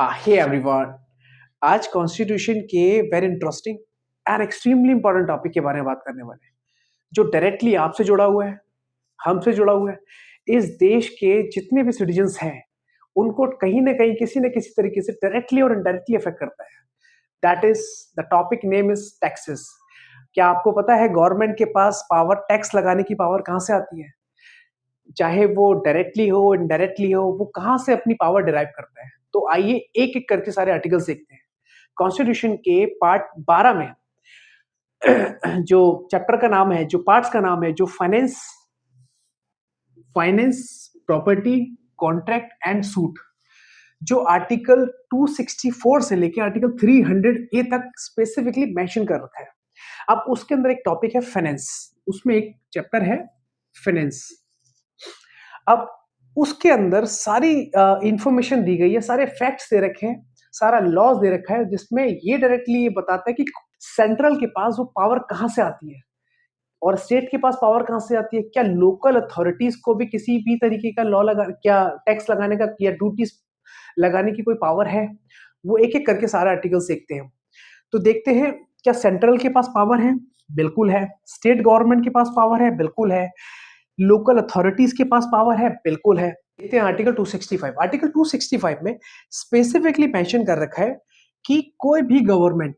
हे everyone. आज constitution के very interesting and extremely important topic के बारे में बात करने वाले हैं, जो डायरेक्टली आपसे जुड़ा हुआ है, हमसे जुड़ा हुआ है। इस देश के जितने भी सिटीजन्स हैं, उनको कहीं ना कहीं किसी न किसी तरीके से डायरेक्टली और इनडायरेक्टली अफेक्ट करता है। That is the topic name is taxes. क्या आपको पता है गवर्नमेंट के पास पावर, टैक्स लगाने की पावर कहाँ से आती है? चाहे वो डायरेक्टली हो, इनडायरेक्टली हो, वो कहाँ से अपनी पावर डिराइव करता है? तो आइए एक एक करके सारे आर्टिकल्स देखते हैं। कॉन्स्टिट्यूशन के पार्ट 12 में जो चैप्टर का नाम है, जो पार्ट्स का नाम है, जो finance finance property, contract and suit, जो आर्टिकल 264 से लेकर आर्टिकल 300 ए तक स्पेसिफिकली मेंशन कर रखा है। अब उसके अंदर एक टॉपिक है फाइनेंस, उसमें एक चैप्टर है फाइनेंस। अब उसके अंदर सारी इंफॉर्मेशन दी गई है, सारे फैक्ट्स दे रखे हैं, सारा लॉज दे रखा है, जिसमें ये डायरेक्टली ये बताता है कि सेंट्रल के पास वो पावर कहाँ से आती है और स्टेट के पास पावर कहाँ से आती है। क्या लोकल अथॉरिटीज को भी किसी भी तरीके का लॉ लगा, क्या टैक्स लगाने का या ड्यूटीज लगाने की कोई पावर है? वो एक एक करके सारा आर्टिकल्स देखते हैं। तो देखते हैं, क्या सेंट्रल के पास पावर है? बिल्कुल है। स्टेट गवर्नमेंट के पास पावर है? बिल्कुल है। लोकल अथॉरिटीज के पास पावर है? बिल्कुल है। देखते हैं आर्टिकल 265। आर्टिकल 265 में स्पेसिफिकली मेंशन कर रखा है कि कोई भी government,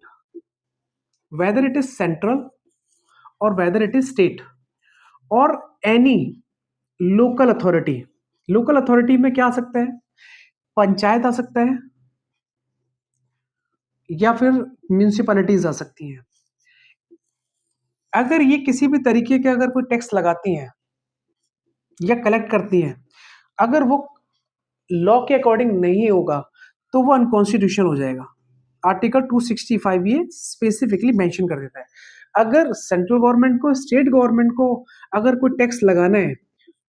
whether it is central और वेदर इट इज स्टेट और एनी लोकल अथॉरिटी में क्या आ सकता है? पंचायत आ सकता है या फिर म्यूनिसिपैलिटीज आ सकती हैं। अगर ये किसी भी तरीके के अगर कोई टैक्स लगाती हैं या कलेक्ट करती हैं, अगर वो लॉ के अकॉर्डिंग नहीं होगा तो वो अनकॉन्स्टिट्यूशनल हो जाएगा। आर्टिकल 265 ये स्पेसिफिकली मेंशन कर देता है। अगर सेंट्रल गवर्नमेंट को, स्टेट गवर्नमेंट को अगर कोई टैक्स लगाना है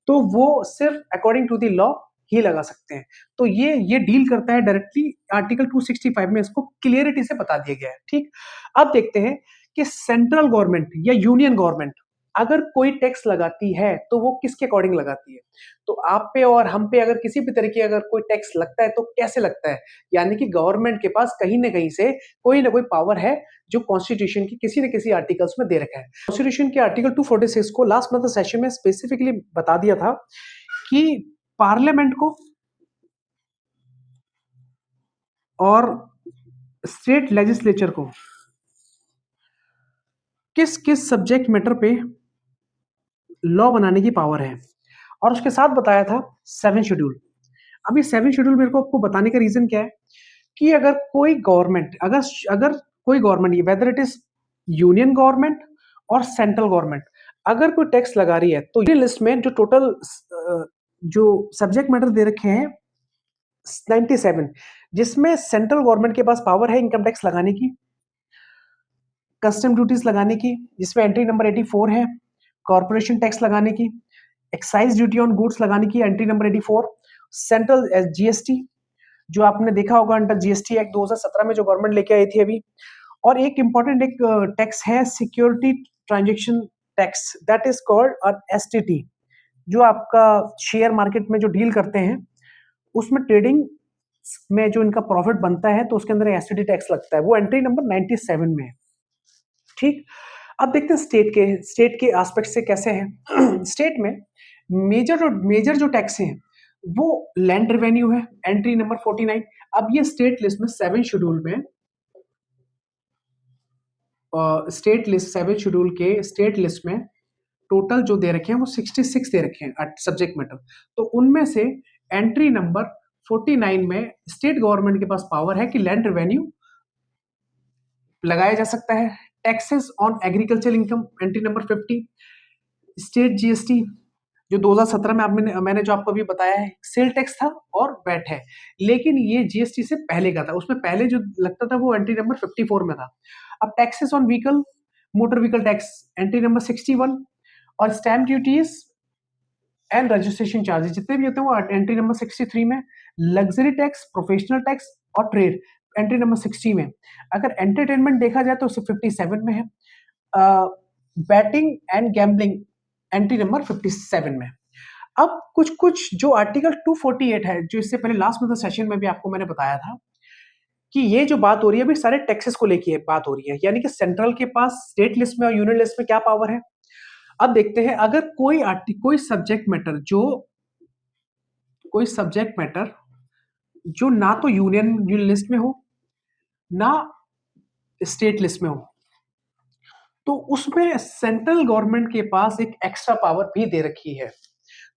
तो वो सिर्फ अकॉर्डिंग टू द लॉ ही लगा सकते हैं। तो ये डील करता है डायरेक्टली। आर्टिकल 265 में इसको क्लियरिटी से बता दिया गया है। ठीक, अब देखते हैं कि सेंट्रल गवर्नमेंट या यूनियन गवर्नमेंट अगर कोई टैक्स लगाती है तो वो किसके अकॉर्डिंग लगाती है। तो आप पे और हम पे अगर किसी भी तरीके अगर कोई टैक्स लगता है तो कैसे लगता है? यानी कि गवर्नमेंट के पास कहीं ना कहीं से कोई ना कोई पावर है, जो कॉन्स्टिट्यूशन की किसी न किसी आर्टिकल्स में दे रखा है। कॉन्स्टिट्यूशन के आर्टिकल 246 को लास्ट मंथ सेशन में स्पेसिफिकली बता दिया था कि पार्लियामेंट को और स्टेट लेजिस्लेचर को किस किस सब्जेक्ट मैटर पे लॉ बनाने की पावर है, और उसके साथ बताया था 7 शेड्यूल। अब ये 7 शेड्यूल मेरे को आपको बताने का रीजन क्या है कि अगर कोई गवर्नमेंट, अगर अगर कोई government, whether it is union government और सेंट्रल गवर्नमेंट, अगर कोई टैक्स लगा रही है तो ये लिस्ट में जो टोटल जो सब्जेक्ट मैटर दे रखे हैं 97, जिसमें सेंट्रल गवर्नमेंट के पास पावर है इनकम टैक्स लगाने की, कस्टम ड्यूटीज लगाने की जिसमें एंट्री नंबर 84 है, कॉर्पोरेशन टैक्स लगाने की, एक्साइज ड्यूटी ऑन गुड्स लगाने की एंट्री नंबर 84, सेंट्रल जीएसटी जो आपने देखा होगा अंडर जीएसटी एक्ट 2017 में जो गवर्नमेंट लेके आई थी अभी, और एक इंपॉर्टेंट एक टैक्स है security transaction tax, that is called STT, जो आपका शेयर मार्केट में जो डील करते हैं उसमें ट्रेडिंग में जो इनका प्रॉफिट बनता है तो उसके अंदर एसटीटी टैक्स लगता है, वो एंट्री नंबर 97 में है। ठीक, अब देखते हैं स्टेट के एस्पेक्ट से कैसे हैं। स्टेट में मेजर जो टैक्स हैं वो लैंड रेवेन्यू है, एंट्री नंबर 49। अब ये स्टेट लिस्ट में 7 शेड्यूल में स्टेट लिस्ट 7 शेड्यूल के स्टेट लिस्ट में टोटल जो दे रखे हैं वो 66 दे रखे हैं सब्जेक्ट मैटर। तो उनमें से एंट्री नंबर 49 में स्टेट गवर्नमेंट के पास पावर है कि लैंड रेवेन्यू लगाया जा सकता है। Taxes on agriculture income entry number 50, state GST जो 2017 में मैंने जो आपको अभी बताया है, सेल टैक्स था और वैट है, लेकिन ये जीएसटी से पहले का था, उसमें पहले जो लगता था वो एंट्री नंबर 54 में था। अब taxes on vehicle, motor vehicle tax entry number 61, और stamp duties and registration charges जितने भी होते हैं वो एंट्री नंबर 63 में। लग्जरी टैक्स, प्रोफेशनल टैक्स और ट्रेड एंट्री नंबर 60 में। अगर एंटरटेनमेंट देखा जाए तो 57 में है। Batting and gambling entry number 57 में। अब कुछ कुछ जो आर्टिकल 248 है, जो इससे पहले लास्ट में सेशन में भी आपको मैंने बताया था कि ये जो बात हो रही है अभी सारे टैक्सेस को लेके बात हो रही है, यानी कि सेंट्रल के पास स्टेट लिस्ट में और यूनियन लिस्ट में क्या पावर है। अब देखते हैं, अगर कोई सब्जेक्ट मैटर जो ना तो यूनियन लिस्ट में हो, ना स्टेट लिस्ट में हो, तो उसमें सेंट्रल गवर्नमेंट के पास एक एक्स्ट्रा पावर भी दे रखी है।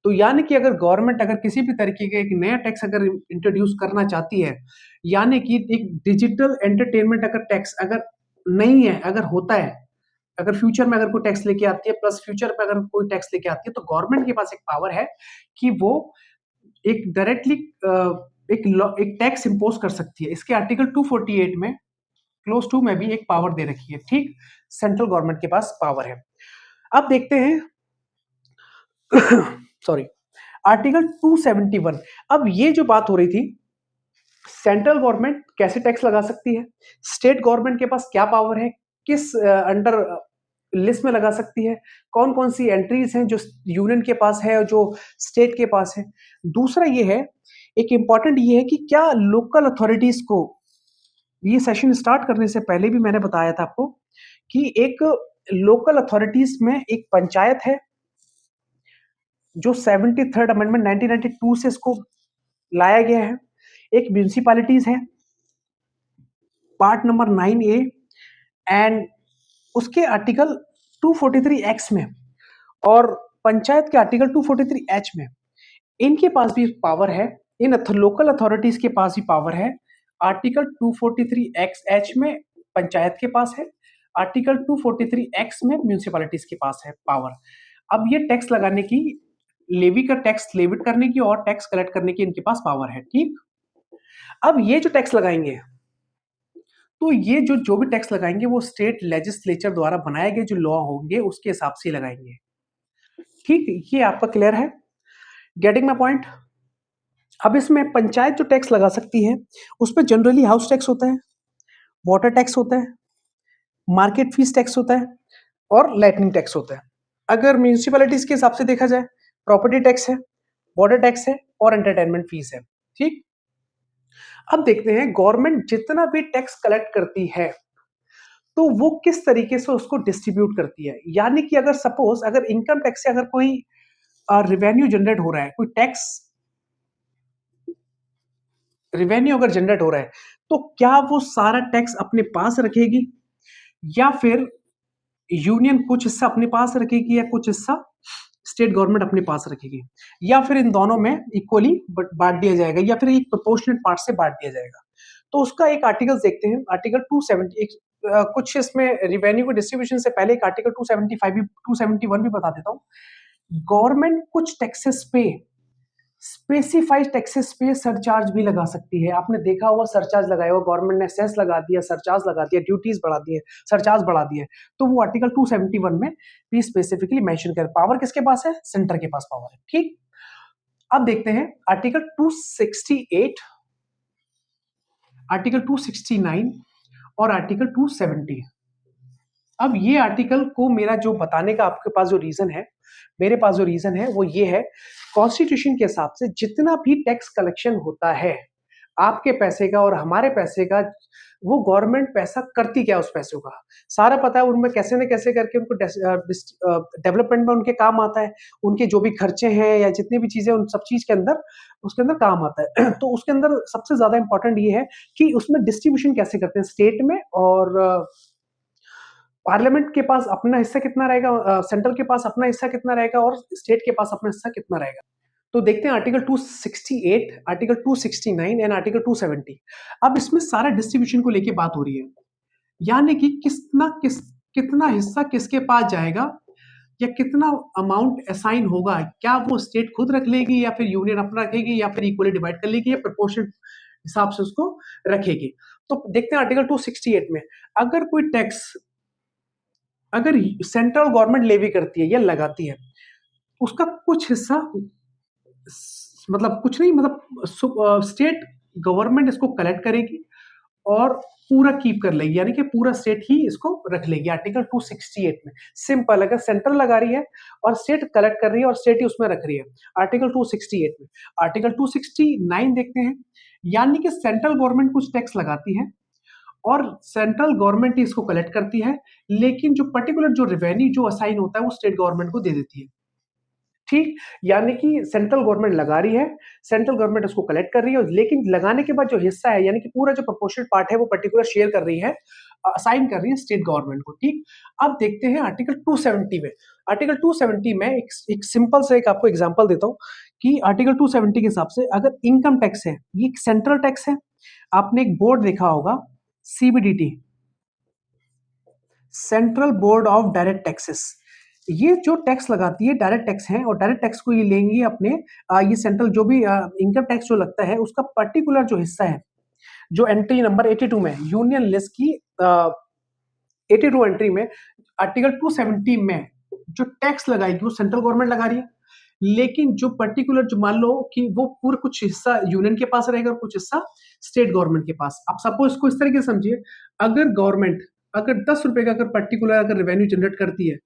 तो यानी कि अगर गवर्नमेंट अगर किसी भी तरीके का एक नया टैक्स अगर इंट्रोड्यूस करना चाहती है, यानी कि एक डिजिटल एंटरटेनमेंट अगर टैक्स अगर नहीं है, अगर होता है, अगर फ्यूचर में अगर कोई टैक्स लेके आती है, प्लस फ्यूचर में अगर कोई टैक्स लेके आती है, तो गवर्नमेंट के पास एक पावर है कि वो एक डायरेक्टली एक टैक्स इंपोज कर सकती है। इसके आर्टिकल 248 में क्लोज टू में भी एक पावर दे रखी है। ठीक, सेंट्रल गवर्नमेंट के पास पावर है। अब देखते हैं सॉरी, आर्टिकल 271। अब ये जो बात हो रही थी, सेंट्रल गवर्नमेंट कैसे टैक्स लगा सकती है, स्टेट गवर्नमेंट के पास क्या पावर है, किस अंडर लिस्ट में लगा सकती है, कौन कौन सी एंट्रीज हैं जो यूनियन के पास है और जो स्टेट के पास है। दूसरा ये है, एक इंपॉर्टेंट ये है कि क्या लोकल अथॉरिटीज को, ये सेशन स्टार्ट करने से पहले भी मैंने बताया था आपको कि एक लोकल अथॉरिटीज में एक पंचायत है जो 73rd अमेंडमेंट 1992 से इसको लाया गया है। एक म्यूनिसिपैलिटीज है पार्ट नंबर 9A, एंड उसके आर्टिकल 243 एक्स में और पंचायत के आर्टिकल 243 एच में इनके पास भी पावर है। इन लोकल अथॉरिटीज के पास भी पावर है। आर्टिकल 243 एक्स एच में पंचायत के पास है, आर्टिकल 243 एक्स में म्यूनिसिपैलिटीज के पास है पावर। अब ये टैक्स लगाने की, लेवी का टैक्स लेविट करने की और टैक्स कलेक्ट करने की इनके पास पावर है। ठीक, अब ये जो टैक्स लगाएंगे, तो ये जो भी टैक्स लगाएंगे वो स्टेट लेजिस्लेचर द्वारा बनाए गए जो लॉ होंगे उसके हिसाब से लगाएंगे। ठीक, ये आपका क्लियर है, गेटिंग माय पॉइंट। अब इसमें पंचायत जो टैक्स लगा सकती है उसमें जनरली हाउस टैक्स होता है, वाटर टैक्स होता है, मार्केट फीस टैक्स होता है और लाइटनिंग टैक्स होता है। अगर म्यूनिसिपैलिटीज के हिसाब से देखा जाए, प्रॉपर्टी टैक्स है, वाटर टैक्स है और एंटरटेनमेंट फीस है। ठीक, अब देखते हैं गवर्नमेंट जितना भी टैक्स कलेक्ट करती है तो वो किस तरीके से उसको डिस्ट्रीब्यूट करती है। यानी कि अगर सपोज अगर इनकम टैक्स से अगर कोई रिवेन्यू जनरेट हो रहा है, कोई टैक्स रिवेन्यू अगर जनरेट हो रहा है, तो क्या वो सारा टैक्स अपने पास रखेगी या फिर यूनियन कुछ हिस्सा अपने पास रखेगी या कुछ हिस्सा स्टेट गवर्नमेंट अपने पास रखेगी, या फिर इन दोनों में इक्वली बांट दिया जाएगा या फिर एक प्रोपोर्शनल पार्ट से बांट दिया जाएगा। तो उसका एक आर्टिकल देखते हैं, आर्टिकल 270। कुछ इसमें रिवेन्यू के डिस्ट्रीब्यूशन से पहले एक आर्टिकल 275 भी 271 भी बता देता हूँ। गवर्नमेंट कुछ टैक्सेस पे, स्पेसिफाइड टैक्सेस पे सरचार्ज भी लगा सकती है। आपने देखा हुआ सरचार्ज लगाया हुआ, गवर्नमेंट ने सेस लगा दिया, सरचार्ज लगा दिया, ड्यूटीज बढ़ा दिए, सरचार्ज बढ़ा दिए, तो वो आर्टिकल 271 में भी स्पेसिफिकली मेंशन कर, पावर किसके पास है, सेंटर के पास पावर है। ठीक, अब देखते हैं आर्टिकल 268, आर्टिकल 269 और आर्टिकल 270। अब ये आर्टिकल को मेरा जो बताने का आपके पास जो रीजन है, मेरे पास जो रीजन है वो ये है, कॉन्स्टिट्यूशन के हिसाब से जितना भी टैक्स कलेक्शन होता है आपके पैसे का और हमारे पैसे का, वो गवर्नमेंट पैसा करती क्या उस पैसों का, सारा पता है। उनमें कैसे न कैसे करके उनको डेवलपमेंट में उनके काम आता है, उनके जो भी खर्चे हैं या जितनी भी चीजें उन सब चीज के अंदर उसके अंदर काम आता है। तो उसके अंदर सबसे ज्यादा इंपॉर्टेंट ये है कि उसमें डिस्ट्रीब्यूशन कैसे करते हैं स्टेट में, और पार्लियामेंट के पास अपना हिस्सा कितना रहेगा, सेंट्रल के पास अपना हिस्सा कितना रहेगा और स्टेट के पास अपना हिस्सा कितना रहेगा। तो देखते हैं आर्टिकल 268, आर्टिकल 269 एंड आर्टिकल 270। अब इसमें सारा डिस्ट्रीब्यूशन को लेके बात हो रही है, यानी कि कितना हिस्सा किसके पास जाएगा या कितना अमाउंट असाइन होगा, क्या वो स्टेट खुद रख लेगी या फिर यूनियन अपना रखेगी या फिर इक्वली डिवाइड कर लेगी या प्रोपोर्शनल हिसाब से उसको रखेगी। तो देखते हैं आर्टिकल 268 में, अगर कोई टैक्स अगर सेंट्रल गवर्नमेंट लेवी करती है या लगाती है, उसका कुछ हिस्सा, मतलब कुछ नहीं, मतलब स्टेट गवर्नमेंट इसको कलेक्ट करेगी और पूरा कीप कर लेगी, यानी कि पूरा स्टेट ही इसको रख लेगी। आर्टिकल 268 में सिंपल, अगर सेंट्रल लगा रही है और स्टेट कलेक्ट कर रही है और स्टेट ही उसमें रख रही है, आर्टिकल 268 में। आर्टिकल 269 देखते हैं, यानी कि सेंट्रल गवर्नमेंट कुछ टैक्स लगाती है और सेंट्रल गवर्नमेंट ही इसको कलेक्ट करती है, लेकिन जो पर्टिकुलर जो रेवेन्यू जो असाइन होता है वो स्टेट गवर्नमेंट को दे देती है। ठीक, यानी कि सेंट्रल गवर्नमेंट लगा रही है, सेंट्रल गवर्नमेंट उसको कलेक्ट कर रही है, लेकिन लगाने के बाद जो हिस्सा है, यानी कि पूरा जो प्रोपोर्शनल पार्ट है, वो पर्टिकुलर शेयर कर रही है, असाइन कर रही है स्टेट गवर्नमेंट को। ठीक, अब देखते हैं आर्टिकल 270 में। आर्टिकल 270 में एक सिंपल से एक आपको एग्जांपल देता हूँ कि आर्टिकल 270 के हिसाब से अगर इनकम टैक्स है, ये एक सेंट्रल टैक्स है। आपने एक बोर्ड देखा होगा, CBDT, central board of direct taxes. ये जो टैक्स लगाती है डायरेक्ट टैक्स है, और डायरेक्ट टैक्स को ये लेंगी अपने ये सेंट्रल जो भी इनकम टैक्स जो लगता है उसका पर्टिकुलर जो हिस्सा है, जो एंट्री नंबर 82 में यूनियन लिस्ट की 82 एंट्री में आर्टिकल 270 में जो टैक्स लगाएगी वो सेंट्रल गवर्नमेंट लगा रही है, लेकिन जो पर्टिकुलर जो मान लो कि वो पूरा कुछ हिस्सा यूनियन के पास रहेगा और कुछ हिस्सा स्टेट गवर्नमेंट के पास। आप सपोज इसको इस तरीके से समझिए, अगर गवर्नमेंट अगर 10 रुपए का अगर पर्टिकुलर अगर रेवेन्यू जनरेट करती है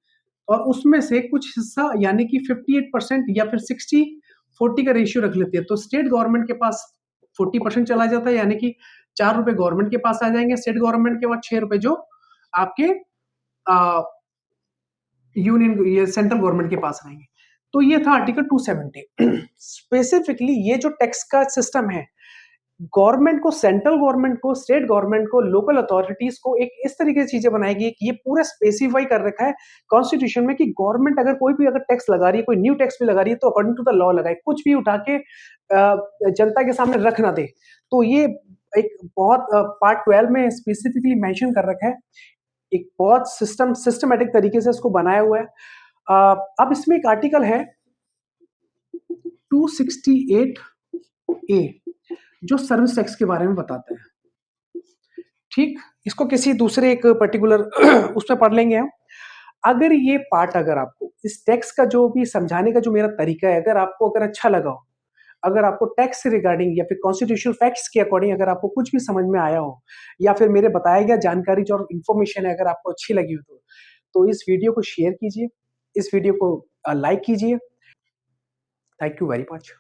और उसमें से कुछ हिस्सा यानी कि 58% या फिर 60-40 का रेशियो रख लेती है, तो स्टेट गवर्नमेंट के पास 40% चला जाता है, यानी कि 4 रुपए गवर्नमेंट के पास आ जाएंगे स्टेट गवर्नमेंट के, बाद 6 रुपए जो आपके यूनियन ये सेंट्रल गवर्नमेंट के पास रहेंगे। तो ये था आर्टिकल 270। स्पेसिफिकली ये जो टैक्स का सिस्टम है, गवर्नमेंट को, सेंट्रल गवर्नमेंट को, स्टेट गवर्नमेंट को, लोकल अथॉरिटीज को एक इस तरीके से चीजें बनाएगी कि ये पूरा स्पेसिफाई कर रखा है कॉन्स्टिट्यूशन में कि गवर्नमेंट अगर कोई भी अगर टैक्स लगा रही है, कोई न्यू टैक्स भी लगा रही है, तो अकॉर्डिंग टू द लॉ लगाए, कुछ भी उठा के जनता के सामने रख ना दे। तो ये एक बहुत पार्ट 12 में स्पेसिफिकली मेंशन कर रखा है, एक बहुत सिस्टमेटिक तरीके से इसको बनाया हुआ है। अब इसमें एक आर्टिकल है 268 ए जो सर्विस टैक्स के बारे में बताता है। ठीक, इसको किसी दूसरे एक पर्टिकुलर उसमें पढ़ लेंगे हम। अगर ये पार्ट अगर आपको इस टैक्स का जो भी समझाने का जो मेरा तरीका है, अगर आपको अगर अच्छा लगा हो, अगर आपको टैक्स से रिगार्डिंग या फिर कॉन्स्टिट्यूशनल फैक्ट्स के अकॉर्डिंग अगर आपको कुछ भी समझ में आया हो, या फिर मेरे बताया गया जानकारी जो इन्फॉर्मेशन है अगर आपको अच्छी लगी हो, तो इस वीडियो को शेयर कीजिए, इस वीडियो को लाइक कीजिए। Thank you very much.